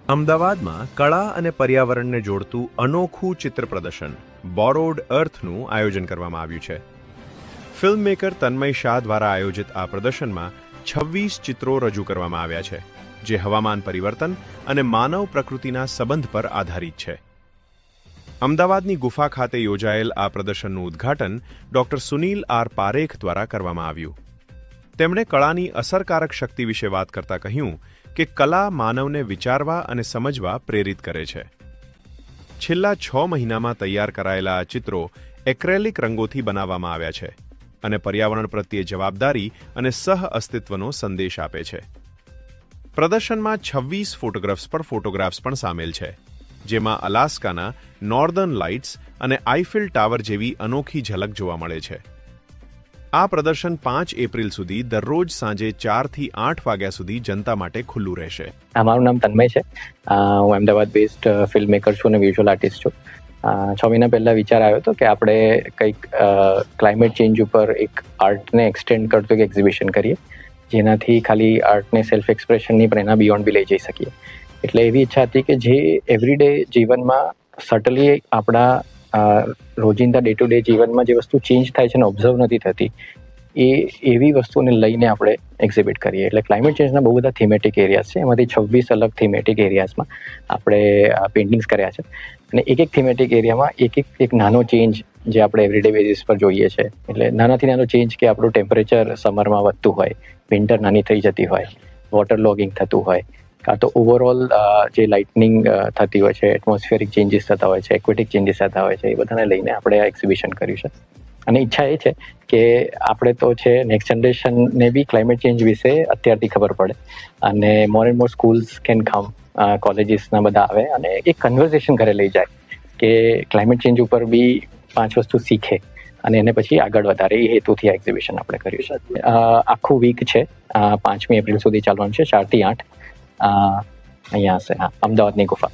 અમદાવાદમાં કળા અને પર્યાવરણને જોડતું અનોખું ચિત્ર પ્રદર્શન બોરોડ અર્થનું આયોજન કરવામાં આવ્યું છે. ફિલ્મ મેકર તન્મય શાહ દ્વારા આયોજિત આ પ્રદર્શનમાં 26 ચિત્રો રજૂ કરવામાં આવ્યા છે, જે હવામાન પરિવર્તન અને માનવ પ્રકૃતિના સંબંધ પર આધારિત છે. અમદાવાદની ગુફા ખાતે યોજાયેલ આ પ્રદર્શનનું ઉદ્ઘાટન ડોક્ટર સુનિલ આર પારેખ દ્વારા કરવામાં આવ્યું. તેમણે કળાની અસરકારક શક્તિ વિશે વાત કરતા કહ્યું કે કલા માનવને વિચારવા અને સમજવા પ્રેરિત કરે છે. છેલ્લા 6 મહિનામાં તૈયાર કરાયેલા આ ચિત્રો એક્રેલિક રંગોથી બનાવવામાં આવ્યા છે અને પર્યાવરણ પ્રત્યે જવાબદારી અને સહ-અસ્તિત્વનો સંદેશ આપે છે. પ્રદર્શનમાં 26 ફોટોગ્રાફ્સ પર ફોટોગ્રાફ્સ પણ સામેલ છે, જેમાં અલાસ્કાના નોર્ધર્ન લાઇટ્સ અને આઈફિલ ટાવર જેવી અનોખી ઝલક જોવા મળે છે. આ પ્રદર્શન 5 એપ્રિલ સુધી દરરોજ સાંજે 4 થી 8 વાગ્યા સુધી જનતા માટે ખુલ્લું રહેશે. મારું નામ તન્મય છે. હું અમદાવાદ બેઝડ ફિલ્મ મેકર છું અને વિઝ્યુઅલ આર્ટિસ્ટ છું. 6 મહિના પહેલા વિચાર આવ્યો હતો કે આપણે કંઈક ક્લાઇમેટ ચેન્જ ઉપર એક આર્ટને એક્સટેન્ડ કરતું એક એક્ઝિબિશન કરીએ, જેનાથી ખાલી આર્ટને સેલ્ફ એક્સપ્રેશનની પણ એના બિયોન્ડ બી લઈ જઈ શકીએ. એટલે એવી ઈચ્છા હતી કે જે એવરીડે જીવનમાં સટલી આપણા રોજિંદા ડે ટુ ડે જીવનમાં જે વસ્તુ ચેન્જ થાય છે અને ઓબ્ઝર્વ નથી થતી, એ એવી વસ્તુને લઈને આપણે એક્ઝિબિટ કરીએ. એટલે ક્લાઇમેટ ચેન્જના બહુ બધા થીમેટિક એરિયાઝ છે. એમાંથી 26 અલગ થીમેટિક એરિયાઝમાં આપણે પેઇન્ટિંગ્સ કર્યા છે અને એક થીમેટિક એરિયામાં એક નાનો ચેન્જ જે આપણે એવરીડે બેઝિસ પર જોઈએ છે. એટલે નાનાથી નાનો ચેન્જ કે આપણું ટેમ્પરેચર સમરમાં વધતું હોય, વિન્ટર નાની થઈ જતી હોય, વોટર લોગિંગ થતું હોય, કાં તો ઓવરઓલ જે લાઇટનિંગ થતી હોય છે, એટમોસ્ફિયરિક ચેન્જીસ થતા હોય છે, એક્વેટિક ચેન્જીસ થતા હોય છે, એ બધાને લઈને આપણે આ એક્ઝિબિશન કર્યું છે. અને ઈચ્છા એ છે કે આપણે તો છે નેક્સ્ટ જનરેશનને બી ક્લાઇમેટ ચેન્જ વિશે અત્યારથી ખબર પડે અને more and more schools can come, કોલેજીસના બધા આવે અને એક કન્વર્ઝેશન ઘરે લઈ જાય કે ક્લાઇમેટ ચેન્જ ઉપર બી 5 વસ્તુ શીખે અને એને પછી આગળ વધારે. એ હેતુથી આ એક્ઝિબિશન આપણે કર્યું છે. આખું વીક છે, 5મી એપ્રિલ સુધી ચાલવાનું છે, 4 થી 8 અહીંયા હશે. અમદાવાદની ગુફા.